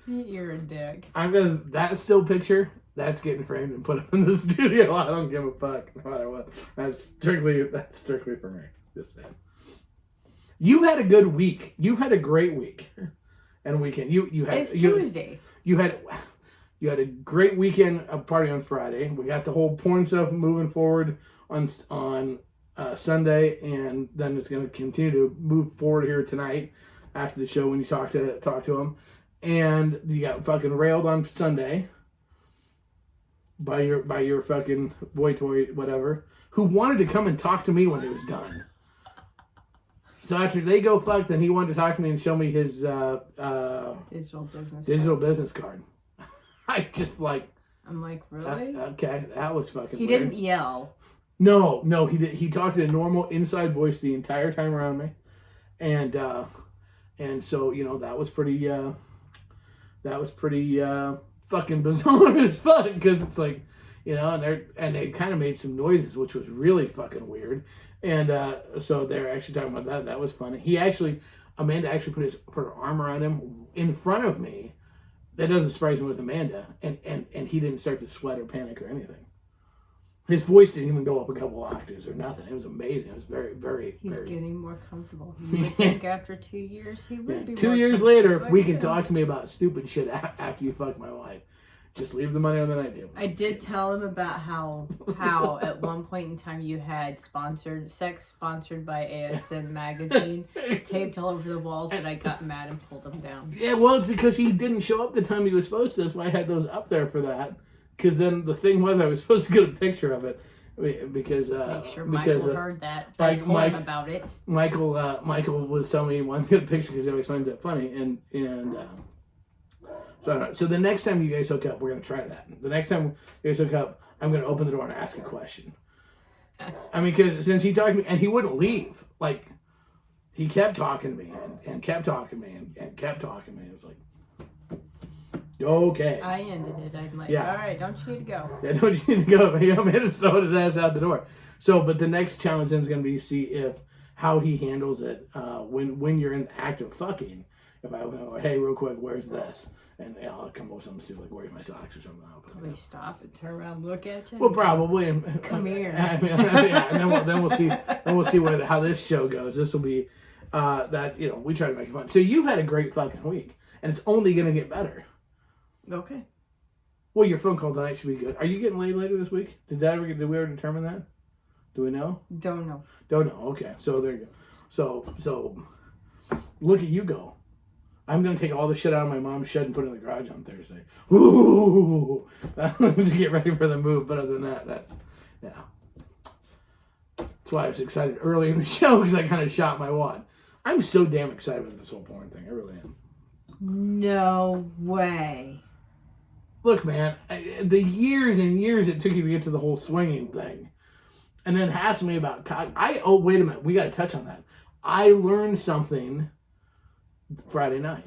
You're a dick. That still picture. That's getting framed and put up in the studio. I don't give a fuck no matter what. That's strictly for me. Just saying. You've had a good week. You've had a great week and weekend. It's Tuesday. You had a great weekend, a party on Friday. We got the whole porn stuff moving forward on Sunday, and then it's going to continue to move forward here tonight after the show when you talk to him. And you got fucking railed on Sunday by your fucking boy toy whatever, who wanted to come and talk to me when it was done. So after they go fuck, then he wanted to talk to me and show me his digital business card. I just like. I'm like, really? Okay, that was fucking. He weird. didn't yell. No, he did. He talked in a normal inside voice the entire time around me, and so you know that was pretty fucking bizarre as fuck, because it's like, you know, and they kind of made some noises, which was really fucking weird, and so they're actually talking about that. That was funny. Amanda actually put her arm around him in front of me. That doesn't surprise me with Amanda, and he didn't start to sweat or panic or anything. His voice didn't even go up a couple octaves or nothing. It was amazing. It was very, very. He's very... getting more comfortable. You would think after 2 years he would be. 2 years later, if we can talk to me about stupid shit after you fuck my wife, just leave the money on the night table. I did tell him about how at one point in time you had sex sponsored by ASN magazine taped all over the walls, but I got mad and pulled them down. Yeah, well, it's because he didn't show up the time he was supposed to. That's why I had those up there for that. Because then the thing was, I was supposed to get a picture of it. Because make sure Michael heard that. I told him about it. Michael was telling me he wanted to get a picture because he always finds that funny. So the next time you guys hook up, we're gonna try that. The next time you guys hook up, I'm gonna open the door and ask a question. I mean, because since he talked to me and he wouldn't leave, like he kept talking to me and kept talking to me and kept talking to me. It was like. Okay. I ended it. I'm like, yeah. All right, don't you need to go? Yeah, don't you need to go? I'm in throwing his ass out the door. So, but the next challenge then is going to be to see how he handles it when you're in the act of fucking. If I go, hey, real quick, where's this? And I'll come up with something stupid like, where's my socks or something. Probably stop and turn around, and look at you. Well, probably. Come here. Yeah, and then we'll see. Then we'll see how this show goes. This will be that we try to make it fun. So you've had a great fucking week, and it's only going to get better. Okay. Well, your phone call tonight should be good. Are you getting laid later this week? Did we ever determine that? Do we know? Don't know. Don't know. Okay. So there you go. So look at you go. I'm going to take all the shit out of my mom's shed and put it in the garage on Thursday. Ooh! Let's get ready for the move. But other than that, that's why I was excited early in the show, because I kind of shot my wad. I'm so damn excited with this whole porn thing. I really am. No way. Look, man, the years and years it took you to get to the whole swinging thing. And then ask me about cock. Wait a minute. We got to touch on that. I learned something Friday night.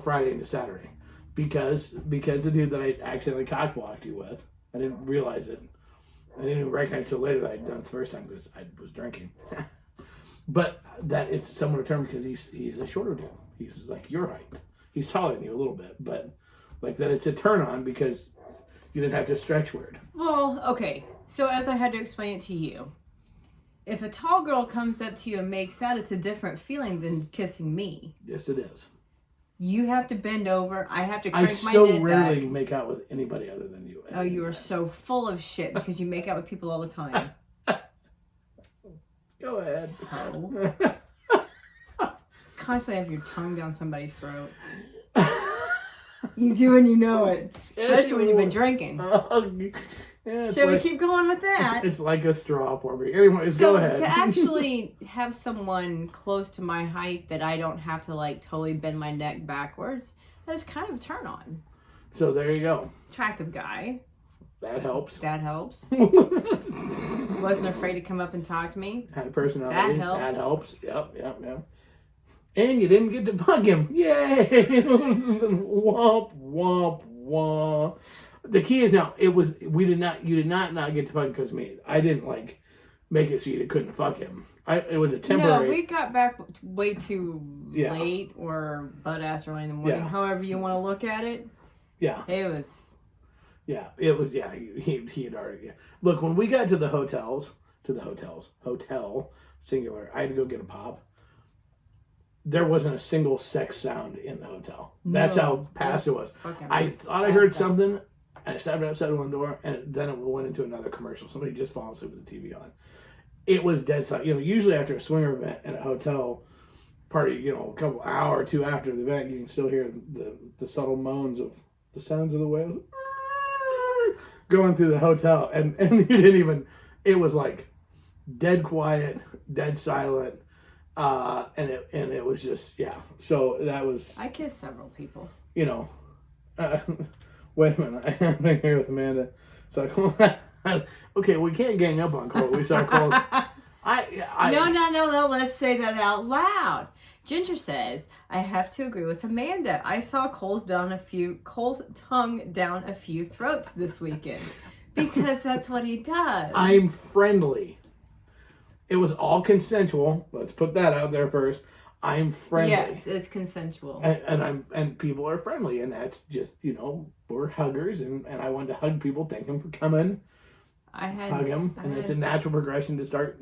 Friday into Saturday. Because the dude that I accidentally cock-blocked you with, I didn't realize it. I didn't even recognize until later that I'd done it the first time because I was drinking. But that it's somewhat a term because he's a shorter dude. He's like your height. He's taller than you a little bit, but like that it's a turn on because you didn't have to stretch weird. Well, okay. So as I had to explain it to you, if a tall girl comes up to you and makes out, it's a different feeling than kissing me. Yes, it is. You have to bend over. I have to crank my neck back. I so rarely make out with anybody other than you. Oh, you are so full of shit because you make out with people all the time. Go ahead. Oh. Constantly have your tongue down somebody's throat. You do when you know it. Especially when you've been drinking. Yeah, Shall we keep going with that? It's like a straw for me. Anyways, so go ahead. To actually have someone close to my height that I don't have to like totally bend my neck backwards, that's kind of a turn on. So there you go. Attractive guy. That helps. That helps. Wasn't afraid to come up and talk to me. Had a personality. That helps. That helps. Yep. And you didn't get to fuck him. Yay! Womp, womp, womp. The key is now, you did not get to fuck because of me. I didn't like make it so you couldn't fuck him. It was a temporary. No, we got back way too late or butt ass early in the morning. Yeah. However you want to look at it. Yeah. It was. Yeah, it was. Yeah, he had already. Yeah. Look, when we got to the hotel singular, I had to go get a pop. There wasn't a single sex sound in the hotel. That's how past it was. I thought I heard something. I stepped outside one door, and then it went into another commercial. Somebody just fallen asleep with the TV on. It was dead silent. Usually after a swinger event at a hotel party, a couple hour or two after the event, you can still hear the subtle moans of the sounds of the whales going through the hotel, and you didn't even. It was like dead quiet, dead silent, and it was just So that was. I kissed several people. Wait a minute, I'm here with Amanda. So okay, we can't gang up on Cole. We saw Cole's. No. Let's say that out loud. Ginger says, I have to agree with Amanda. I saw Cole's tongue down a few throats this weekend. Because that's what he does. I'm friendly. It was all consensual. Let's put that out there first. I'm friendly. Yes, it's consensual. And people are friendly, and that's just, we're huggers, and I wanted to hug people, thank them for coming. Hug them, and it's a natural progression to start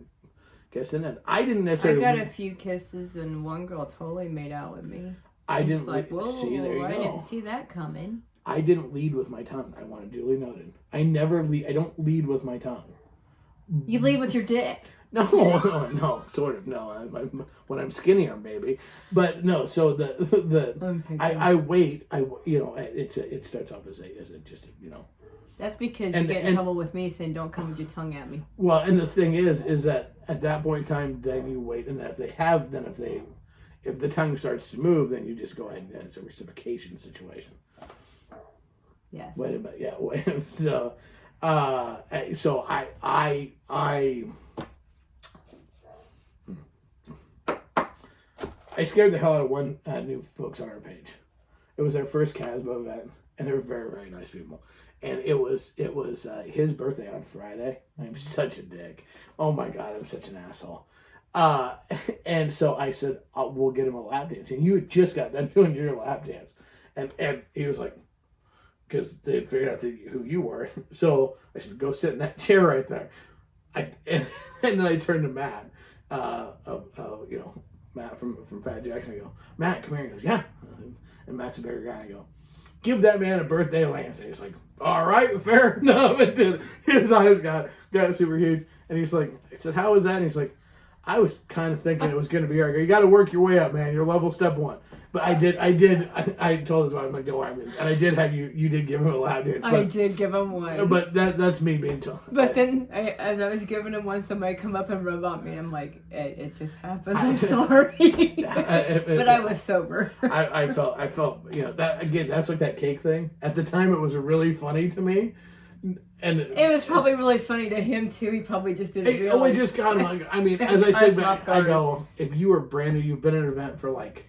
kissing, and I didn't necessarily. I got a few kisses, and one girl totally made out with me. I didn't see. There you go. I didn't see that coming. I didn't lead with my tongue. I want to duly noted. I don't lead with my tongue. You lead with your dick. No, sort of. No, when I'm skinnier, maybe, but no. So I wait. It starts off as just. That's because you get in trouble with me saying don't come with your tongue at me. Well, and the thing is that at that point in time, then you wait, and if the tongue starts to move, then you just go ahead and it's a reciprocation situation. Yes. Wait a minute. Yeah. Wait. So I scared the hell out of one new folks on our page. It was their first Casbo event, and they were very, very nice people. And it was his birthday on Friday. I'm such a dick. Oh my God, I'm such an asshole. And so I said, we'll get him a lap dance. And you had just got done doing your lap dance. And he was like, because they had figured out who you were. So I said, go sit in that chair right there. And then I turned to Matt, Matt from Fat Jackson. I go, Matt, come here. He goes, yeah. And Matt's a bigger guy. I go, give that man a birthday lance. And he's like, all right, fair enough. It did. His eyes got super huge. And he's like, I said, how was that? And he's like, I was kind of thinking it was going to be hard. You got to work your way up, man. You're level step 1. But I told his wife, I'm like, don't worry. And I did have you did give him a lap dance. I did give him one. But that's me being told. But then, as I was giving him one, somebody come up and rub on me. I'm like, it just happens. I'm sorry. But I was sober. I felt, that again, that's like that cake thing. At the time, it was really funny to me. And it was probably really funny to him too. He probably just didn't realize. It just got him. I mean, as I said back, I go, if you were brand new, you've been at an event for like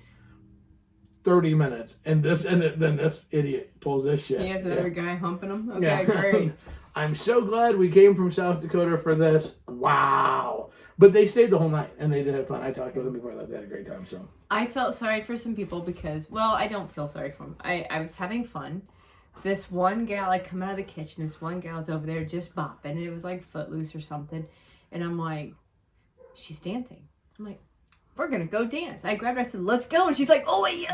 30 minutes, and then this idiot pulls this shit. He has another guy humping him. Okay, great. I'm so glad we came from South Dakota for this. Wow. But they stayed the whole night, and they did have fun. I talked with them before. They had a great time. So I felt sorry for some people because, I don't feel sorry for them. I was having fun. This one gal, I come out of the kitchen, this one gal's over there just bopping, and it was like Footloose or something. And I'm like, she's dancing. I'm like, we're going to go dance. I grabbed her, I said, let's go. And she's like, oh, wait,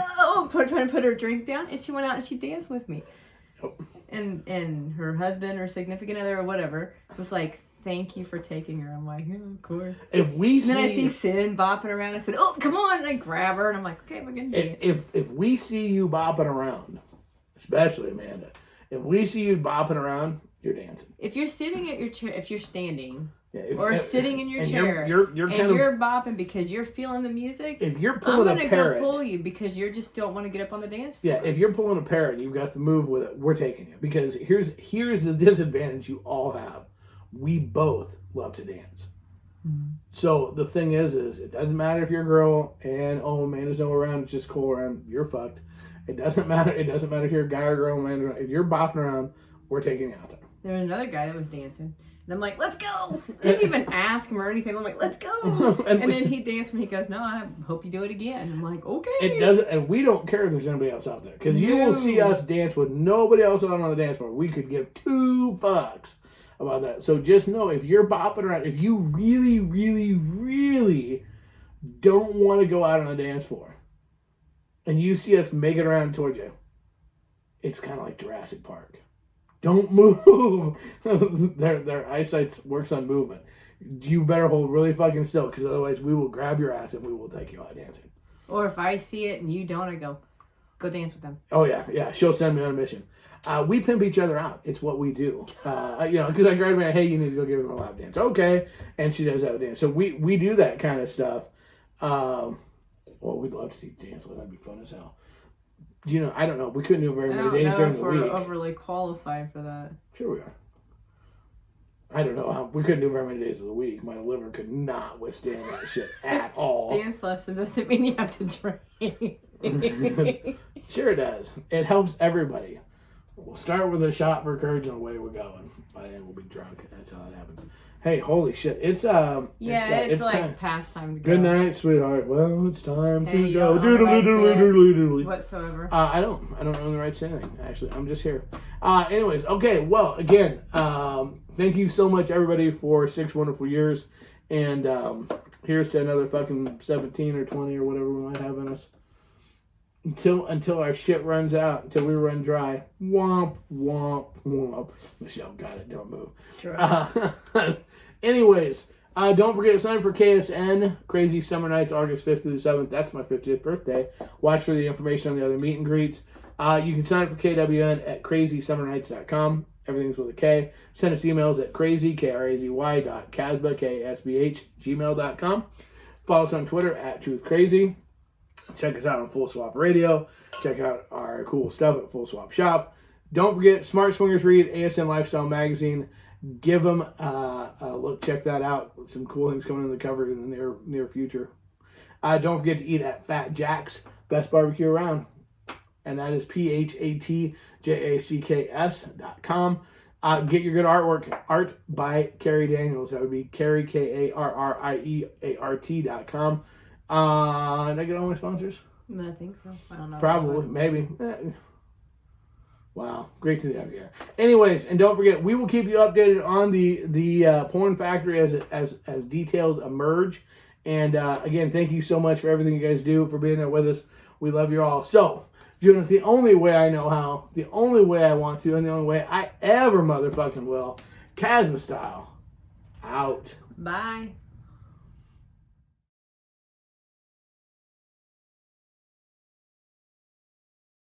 trying to put her drink down. And she went out and she danced with me. Yep. And her husband or significant other or whatever was like, thank you for taking her. I'm like, yeah, of course. Then I see Sin bopping around. I said, oh, come on. And I grab her, and I'm like, okay, we're going to dance. If we see you bopping around, especially Amanda. If we see you bopping around, you're dancing. If you're sitting at your chair, if you're standing, or sitting in your chair, you're bopping because you're feeling the music. If you're pulling a parrot, I'm gonna go pull you because you just don't want to get up on the dance floor. Yeah, if you're pulling a parrot, you've got the move with it. We're taking you because here's the disadvantage you all have. We both love to dance. Mm-hmm. So the thing is it doesn't matter if you're a girl and Amanda's nowhere around. It's just cool around. You're fucked. It doesn't matter. It doesn't matter if you're a guy or girl. Amanda, if you're bopping around, we're taking you out there. There was another guy that was dancing. And I'm like, let's go. Didn't even ask him or anything. I'm like, let's go. and then he danced and he goes, no, I hope you do it again. I'm like, okay. It doesn't, and we don't care if there's anybody else out there. Because you will see us dance with nobody else on the dance floor. We could give 2 fucks about that. So just know, if you're bopping around, if you really, really, really don't want to go out on the dance floor, and you see us making around towards you, it's kind of like Jurassic Park. Don't move. Their eyesight works on movement. You better hold really fucking still, because otherwise we will grab your ass and we will take you out dancing. Or if I see it and you don't, I go dance with them. Oh yeah. She'll send me on a mission. We pimp each other out. It's what we do. Because I grab her, hey, you need to go give him a lap dance. Okay, and she does that dance. So we do that kind of stuff. Well, we'd love to dance with. That'd be fun as hell. I don't know. We couldn't do very many days during the week. We're overly qualified for that. Sure we are. I don't know how. We couldn't do very many days of the week. My liver could not withstand that shit at all. Dance lessons doesn't mean you have to train. Sure it does. It helps everybody. We'll start with a shot for courage and away we're going. By then we'll be drunk. That's how it happens. Hey, holy shit! It's it's like time. past time to go. Good night, sweetheart. Well, it's time to go. Doodly whatsoever. I don't know the right saying. Actually, I'm just here. Anyways, okay. Well, again, thank you so much, everybody, for 6 wonderful years, and here's to another fucking 17 or 20 or whatever we might have in us. Until our shit runs out, until we run dry. Womp, womp, womp. Michelle got it. Don't move. Sure. Anyways, don't forget to sign up for KSN, Crazy Summer Nights, August 5th through the 7th. That's my 50th birthday. Watch for the information on the other meet and greets. You can sign up for KWN at crazysummernights.com. Everything's with a K. Send us emails at crazy, KRAZY, KSBH, gmail.com. Follow us on Twitter at TruthCrazy. Check us out on Full Swap Radio. Check out our cool stuff at Full Swap Shop. Don't forget, Smart Swingers Read, ASN Lifestyle Magazine. Give them a look. Check that out. Some cool things coming in the cover in the near future. Don't forget to eat at Fat Jack's, best barbecue around. And that is PHATJACKS.com. Get your good artwork. Art by Carrie Daniels. That would be Carrie, KARRIEART.com. Did I get all my sponsors? I think so. I don't know. Probably. Maybe. Wow, great to have you here. Anyways, and don't forget, we will keep you updated on the Porn Factory as details emerge. And again, thank you so much for everything you guys do, for being there with us. We love you all. So, doing it the only way I know how, the only way I want to, and the only way I ever motherfucking will, Casma style. Out. Bye.